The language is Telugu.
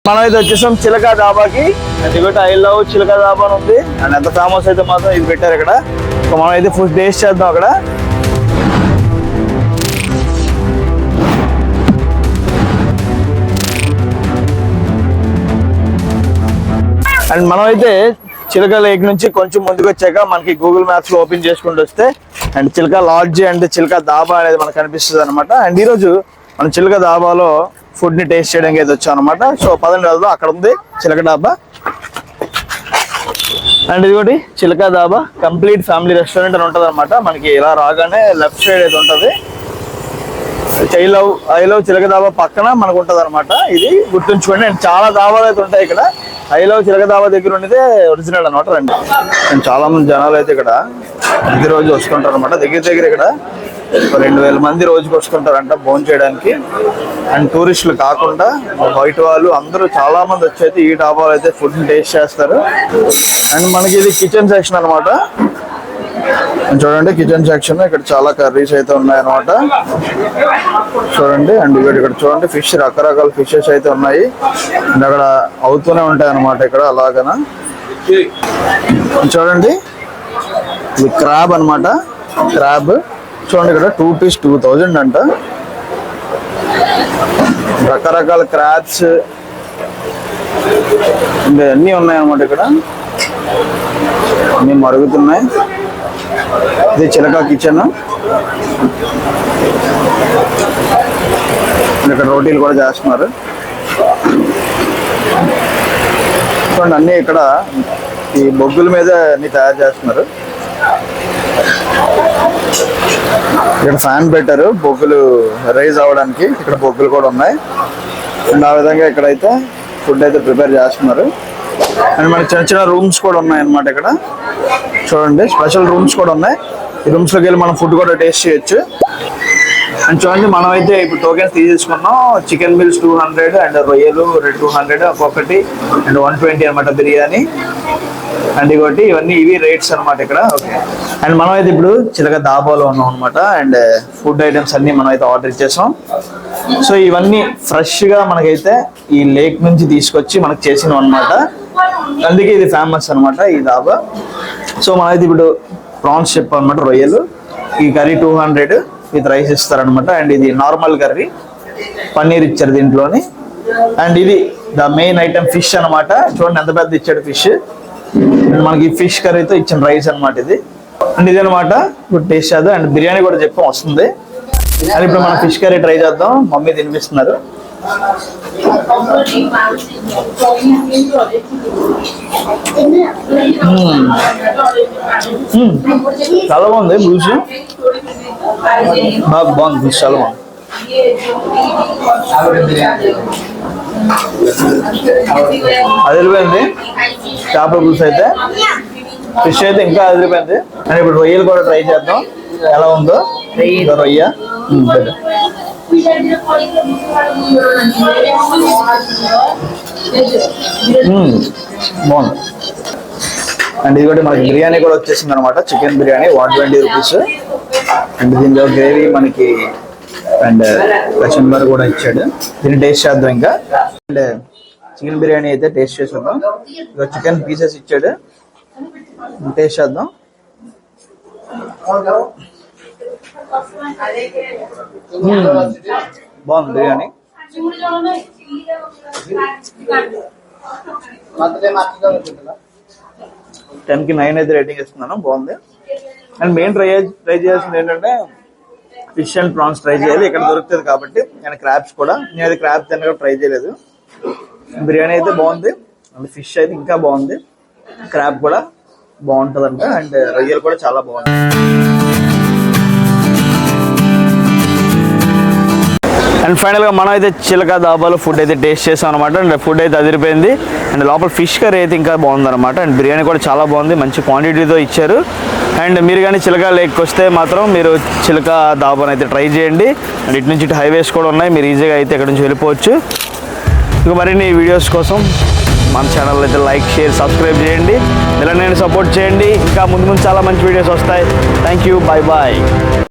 మనం అయితే వచ్చేసాం చిలక డాబాకి. అండ్ ఇక ఐ లవ్ చిలక డాబా అని ఉంది. అండ్ ఎంత ఫేమస్ అయితే మాత్రం ఇది పెట్టారు ఇక్కడ. సో మనం అయితే ఫుడ్ టేస్ట్ చేద్దాం అక్కడ. అండ్ మనం అయితే చిలక లేక్ నుంచి కొంచెం ముందుకు వచ్చాక మనకి గూగుల్ మ్యాప్స్ లో ఓపెన్ చేసుకుంటూ వస్తే అండ్ చిలక లాడ్జ్ అండ్ చిలక డాబా అనేది మనకు కనిపిస్తుంది అనమాట. అండ్ ఈరోజు మనం చిలక డాబాలో ఫుడ్ ని టేస్ట్ చేయడానికి అయితే వచ్చాం అనమాట. సో 10 రోజులు అక్కడ ఉంది చిలక డాబా. అండ్ ఇదిగోటి చిలక డాబా కంప్లీట్ ఫ్యామిలీ రెస్టారెంట్ అని ఉంటుంది అనమాట. మనకి ఇలా రాగానే లెఫ్ట్ సైడ్ అయితే ఉంటుంది. ఐ లవ్ చిలక డాబా పక్కన మనకు ఉంటుంది అనమాట. ఇది గుర్తుంచుకోండి. అండ్ చాలా డాబాలు అయితే ఉంటాయి ఇక్కడ. ఐ లవ్ చిలక డాబా దగ్గర ఉండేదే ఒరిజినల్ అనమాట. రండి. అండ్ చాలా మంది జనాలు అయితే ఇక్కడ ప్రతిరోజు వస్తుంటారు అనమాట. దగ్గర ఇక్కడ 2000 మంది రోజుకి వస్తుంటారంట భోజనం చేయడానికి. అండ్ టూరిస్టులు కాకుండా బయట వాళ్ళు అందరూ చాలా మంది వచ్చి అయితే ఈ డాబాలో అయితే ఫుడ్ టేస్ట్ చేస్తారు. అండ్ మనకి ఇది కిచెన్ సెక్షన్ అనమాట. చూడండి కిచెన్ సెక్షన్ ఇక్కడ చాలా కర్రీస్ అయితే ఉన్నాయన్నమాట. చూడండి. అండ్ ఇక్కడ చూడండి ఫిష్, రకరకాల ఫిషెస్ అయితే ఉన్నాయి. అండ్ అక్కడ అవుతూనే ఉంటాయి అన్నమాట ఇక్కడ అలాగనా. చూడండి ఇది క్రాబ్ అనమాట. క్రాబ్ చూడండి ఇక్కడ 2 పీస్ 2000 అంట. రకరకాల క్రాబ్స్ ఇంకా అన్నీ ఉన్నాయన్నమాట ఇక్కడ. అన్నీ మరుగుతున్నాయి. ఇది చిలక కిచెన్. ఇక్కడ రోటీలు కూడా చేస్తున్నారు. చూడండి అన్నీ ఇక్కడ ఈ బొగ్గుల మీద అన్ని తయారు చేస్తున్నారు. ఇక్కడ ఫ్యాన్ పెట్టారు బొగ్గులు రైజ్ అవ్వడానికి. ఇక్కడ బొగ్గులు కూడా ఉన్నాయి. అండ్ ఆ విధంగా ఇక్కడైతే ఫుడ్ అయితే ప్రిపేర్ చేస్తున్నారు. అండ్ మనకి చిన్న చిన్న రూమ్స్ కూడా ఉన్నాయి అన్నమాట ఇక్కడ. చూడండి స్పెషల్ రూమ్స్ కూడా ఉన్నాయి. ఈ రూమ్స్ లోకి వెళ్ళి మనం ఫుడ్ కూడా టేస్ట్ చేయొచ్చు. అండ్ చూడండి మనం అయితే ఇప్పుడు టోకెన్స్ తీసేసుకున్నాం. చికెన్ మీల్స్ 200 అండ్ రొయ్యలు 200 ఒక్కొక్కటి అండ్ 120 అనమాట బిర్యానీ. అండ్ ఇంకోటి ఇవి రేట్స్ అనమాట ఇక్కడ. ఓకే. అండ్ మనం అయితే ఇప్పుడు చిలక డాబాలో ఉన్నాం అనమాట. అండ్ ఫుడ్ ఐటమ్స్ అన్ని మనం అయితే ఆర్డర్ ఇచ్చేసాం. సో ఇవన్నీ ఫ్రెష్ గా మనకైతే ఈ లేక్ నుంచి తీసుకొచ్చి మనకు చేసినాం అనమాట. అందుకే ఇది ఫేమస్ అనమాట ఈ డాబా. సో మనం అయితే ఇప్పుడు ప్రాన్స్ చెప్పామన్నమాట. రొయ్యలు ఈ కర్రీ 200 విత్ రైస్ ఇస్తారనమాట. అండ్ ఇది నార్మల్ కర్రీ, పన్నీర్ ఇచ్చారు దీంట్లోని. అండ్ ఇది ద మెయిన్ ఐటమ్ ఫిష్ అనమాట. చూడండి ఎంత పెద్ద ఇచ్చాడు ఫిష్. మనకి ఫిష్ కర్రీతో ఇచ్చిన రైస్ అనమాట ఇది. అండ్ ఇది అనమాట ఇప్పుడు టేస్ట్ చేద్దాం. అండ్ బిర్యానీ కూడా చెప్పాం వస్తుంది. అండ్ ఇప్పుడు మనం ఫిష్ కర్రీ ట్రై చేద్దాం. మమ్మీ తినిపిస్తున్నారు. చాలా బాగుంది బ్లూస్. బాగుంది ఫిష్ చాలా బాగుంది. అదిరిపోయింది చేపల పులుసు అయితే. ఫిష్ అయితే ఇంకా అదిరిపోయింది. అండ్ ఇప్పుడు రొయ్యలు కూడా ట్రై చేద్దాం ఎలా ఉందో. రొయ్య బాగుంది. అండ్ ఇది కూడా మనకి బిర్యానీ కూడా వచ్చేసింది అనమాట. Chicken biryani 120 rupees. అండ్ దీనిలో గ్రేవీ మనకి అండ్ కచంబర్ కూడా ఇచ్చాడు. దీన్ని టేస్ట్ చేద్దాం ఇంకా. అండ్ చికెన్ బిర్యానీ అయితే టేస్ట్ చేసేద్దాం. ఇక చికెన్ పీసెస్ ఇచ్చాడు. టేస్ట్ చేద్దాం. బాగుంది బిర్యానీ. టెన్కి 9 అయితే రేటింగ్ ఇస్తున్నాను. బాగుంది. అండ్ మెయిన్ ట్రై చేయాల్సింది ఏంటంటే ఫిష్ అండ్ ప్రాన్స్ ట్రై చేయాలి. ఇక్కడ దొరుకుతుంది కాబట్టి. అండ్ క్రాబ్స్ కూడా. నేను అది క్రాబ్ తినగా ట్రై చేయలేదు. బిర్యానీ అయితే బాగుంది. అండ్ ఫిష్ అయితే ఇంకా బాగుంది. క్రాబ్ కూడా బాగుంటుందంట. అండ్ రొయ్యలు కూడా చాలా బాగుంది. అండ్ ఫైనల్గా మనం అయితే చిలక డాబాలో ఫుడ్ అయితే టేస్ట్ చేసాం అనమాట. అండ్ ఫుడ్ అయితే అదిరిపోయింది. అండ్ లోపల ఫిష్ కర్రీ అయితే ఇంకా బాగుందన్నమాట. అండ్ బిర్యానీ కూడా చాలా బాగుంది. మంచి క్వాంటిటీతో ఇచ్చారు. అండ్ మీరు కానీ చిలక లేక్ వస్తే మాత్రం మీరు చిలక డాబాను అయితే ట్రై చేయండి. అండ్ ఇటు నుంచి హైవేస్ కూడా ఉన్నాయి. మీరు ఈజీగా అయితే ఇక్కడ నుంచి వెళ్ళిపోవచ్చు. ఇక మరిన్ని వీడియోస్ కోసం మన ఛానల్ అయితే లైక్, షేర్, సబ్స్క్రైబ్ చేయండి. ఇలా నేను సపోర్ట్ చేయండి. ఇంకా ముందు చాలా మంచి వీడియోస్ వస్తాయి. Thank you. Bye bye.